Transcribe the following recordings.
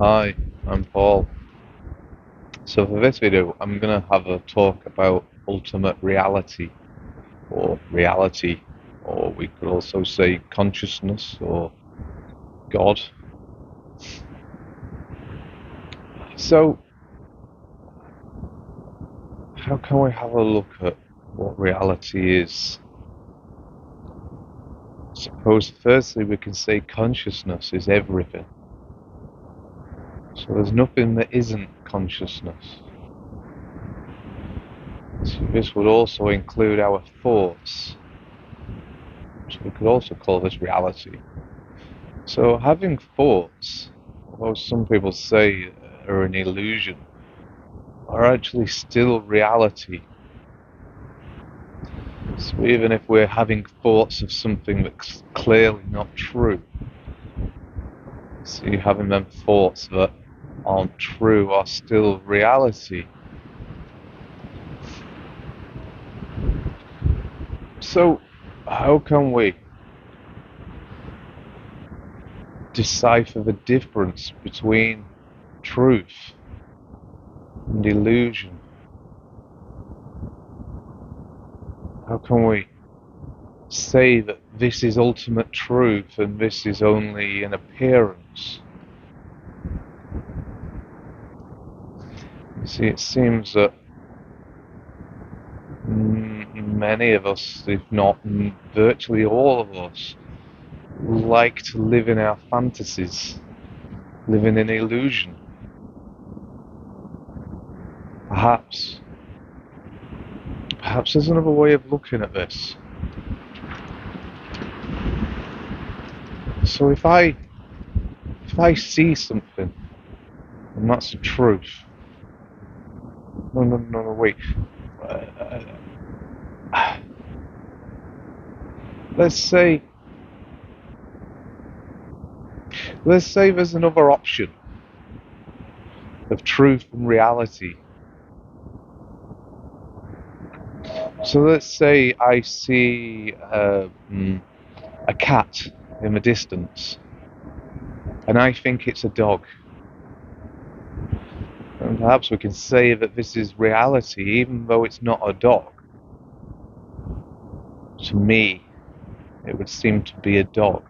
Hi, I'm Paul. So for this video, I'm gonna have a talk about ultimate reality, or we could also say consciousness or God. So how can we have a look at what reality is? Suppose firstly we can say consciousness is everything. So there's nothing that isn't consciousness. So this would also include our thoughts. So we could also call this reality. So having thoughts, although some people say are an illusion, are actually still reality. So even if we're having thoughts of something that's clearly not true, so having them thoughts that aren't true are still reality. So how can we decipher the difference between truth and illusion? How can we say that this is ultimate truth and this is only an appearance? You see, it seems that many of us, if not virtually all of us, like to live in our fantasies, live in an illusion. Perhaps there's another way of looking at this. So if I see something, and that's the truth. No, wait. Let's say there's another option of truth and reality. So let's say I see a cat in the distance, and I think it's a dog. And perhaps we can say that this is reality, even though it's not a dog. To me, it would seem to be a dog.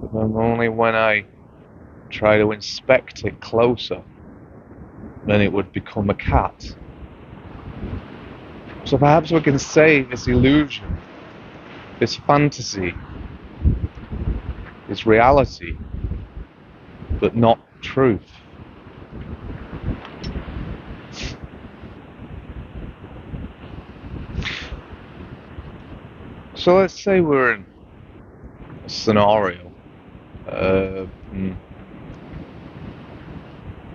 But then only when I try to inspect it closer, then it would become a cat. So perhaps we can say this illusion, this fantasy, is reality, but not truth. So let's say we're in a scenario,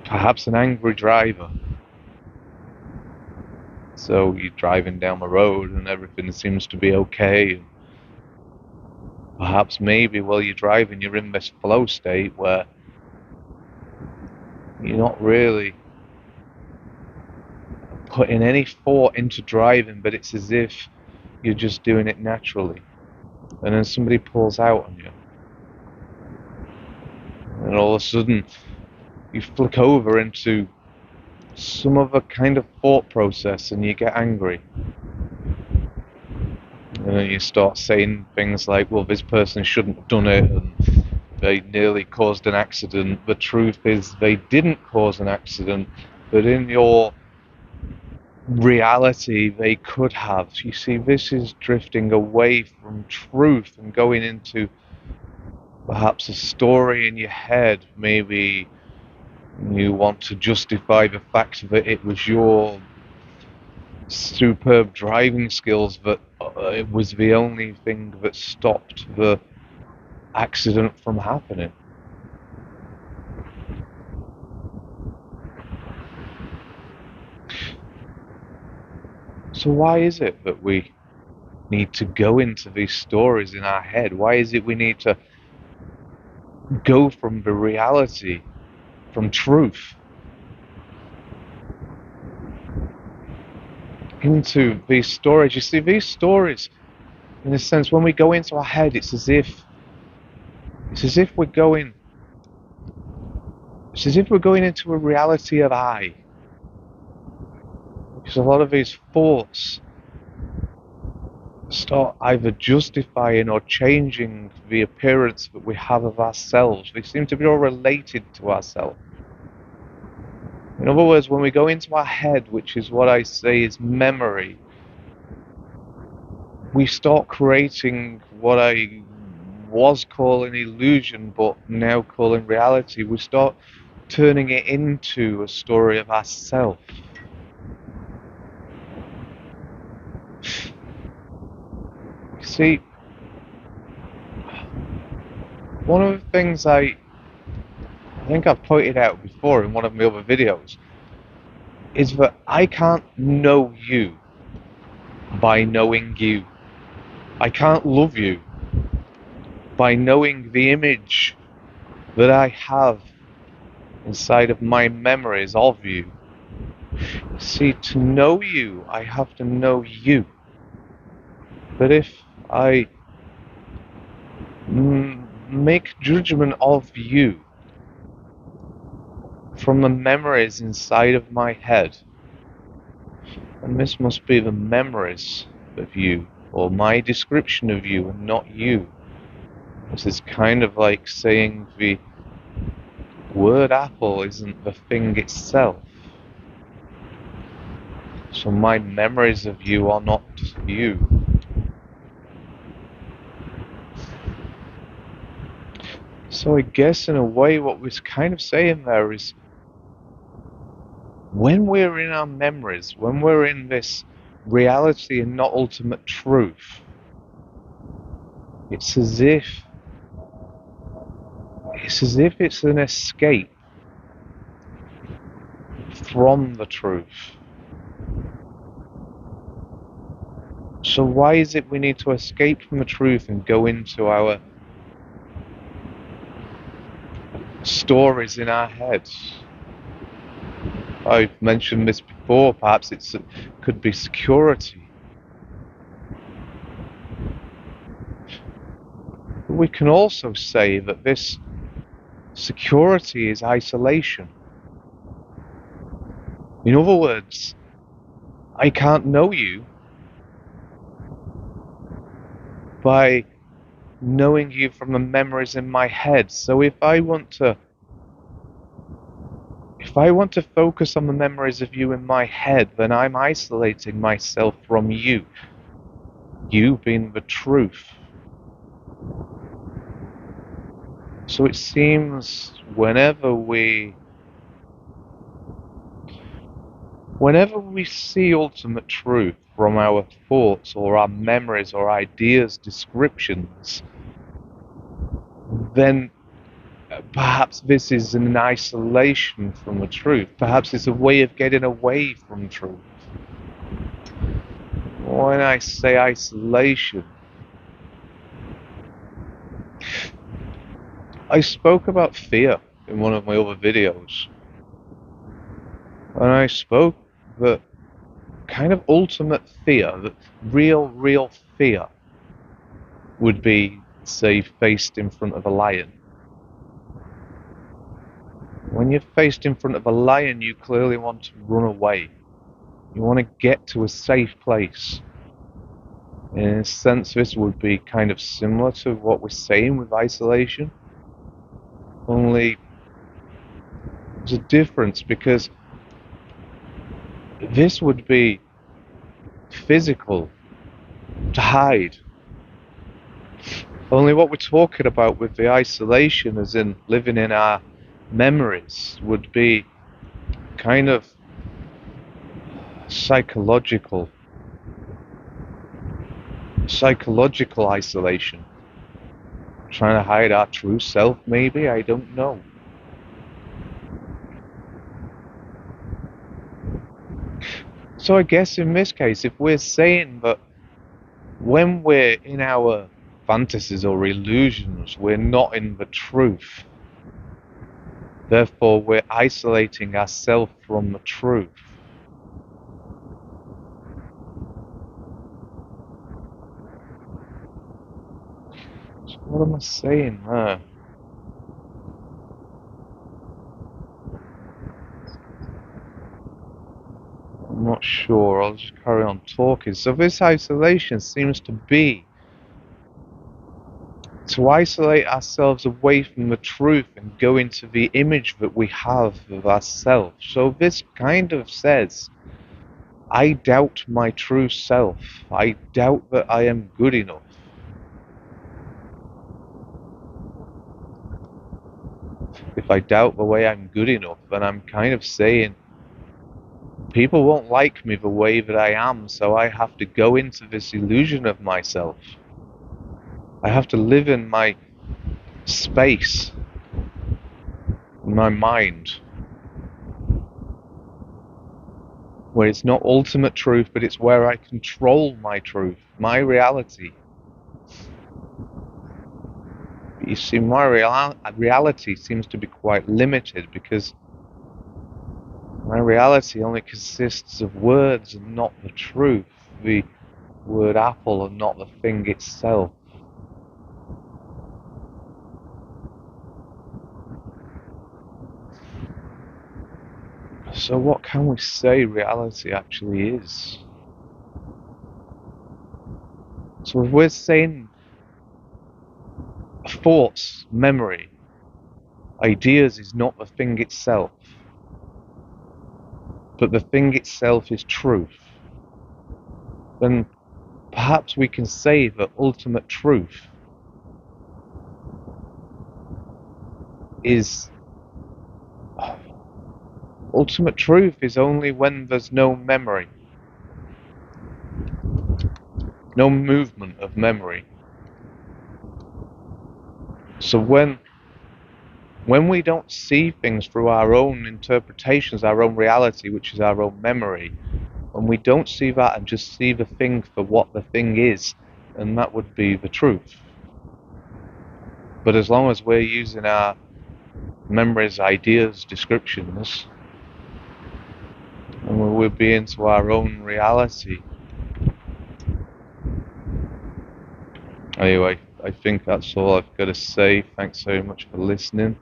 perhaps an angry driver. So you're driving down the road and everything seems to be okay. And perhaps maybe while you're driving you're in this flow state where you're not really putting any thought into driving, but it's as if you're just doing it naturally. And then somebody pulls out on you. And all of a sudden you flick over into some other kind of thought process and you get angry. And then you start saying things like, well, this person shouldn't have done it, and they nearly caused an accident. The truth is they didn't cause an accident, but in your reality they could have. You see, this is drifting away from truth and going into perhaps a story in your head. Maybe you want to justify the fact that it was your superb driving skills that it was the only thing that stopped the accident from happening. So why is it that we need to go into these stories in our head? Why is it we need to go from the reality, from truth, into these stories? You see, these stories, in a sense, when we go into our head, it's as if we're going It's as if we're going into a reality of I. Because a lot of these thoughts start either justifying or changing the appearance that we have of ourselves. They seem to be all related to ourselves. In other words, when we go into our head, which is what I say is memory, we start creating what I was calling illusion, but now calling reality. We start turning it into a story of ourself. See, one of the things I think I've pointed out before in one of my other videos is that I can't know you by knowing you. I can't love you by knowing the image that I have inside of my memories of you. See, to know you, I have to know you. But if I make judgment of you from the memories inside of my head, and this must be the memories of you, or my description of you and not you. This is kind of like saying the word apple isn't the thing itself. So my memories of you are not you. So I guess in a way what we're kind of saying there is, when we're in our memories, when we're in this reality and not ultimate truth, it's as if it's an escape from the truth. So why is it we need to escape from the truth and go into our stories in our heads? I've mentioned this before, perhaps it could be security. But we can also say that this security is isolation. In other words, I can't know you by knowing you from the memories in my head. So if I want to focus on the memories of you in my head, then I'm isolating myself from you. You being the truth. So it seems whenever we see ultimate truth from our thoughts or our memories or ideas, descriptions, then perhaps this is an isolation from the truth. Perhaps it's a way of getting away from truth. When I say isolation, I spoke about fear in one of my other videos. And I spoke that kind of ultimate fear, that real fear, would be, say, faced in front of a lion. When you're faced in front of a lion, you clearly want to run away. You want to get to a safe place. In a sense, this would be kind of similar to what we're saying with isolation. Only there's a difference, because this would be physical, to hide. Only what we're talking about with the isolation, as in living in our memories, would be kind of psychological isolation. Trying to hide our true self, maybe? I don't know. So I guess in this case, if we're saying that when we're in our fantasies or illusions, we're not in the truth, therefore we're isolating ourselves from the truth. So what am I saying there? Sure, I'll just carry on talking. So this isolation seems to be to isolate ourselves away from the truth and go into the image that we have of ourselves. So this kind of says, I doubt my true self. I doubt that I am good enough. If I doubt the way I'm good enough, then I'm kind of saying, people won't like me the way that I am, so I have to go into this illusion of myself. I have to live in my space, in my mind, where it's not ultimate truth, but it's where I control my truth, my reality. You see, my reality seems to be quite limited because my reality only consists of words and not the truth, the word apple and not the thing itself. So what can we say reality actually is? So if we're saying thoughts, memory, ideas is not the thing itself, but the thing itself is truth, then perhaps we can say that ultimate truth is only when there's no memory, no movement of memory. So when we don't see things through our own interpretations, our own reality, which is our own memory, when we don't see that and just see the thing for what the thing is, then that would be the truth. But as long as we're using our memories, ideas, descriptions, and we're being to our own reality. Anyway, I think that's all I've got to say. Thanks very much for listening.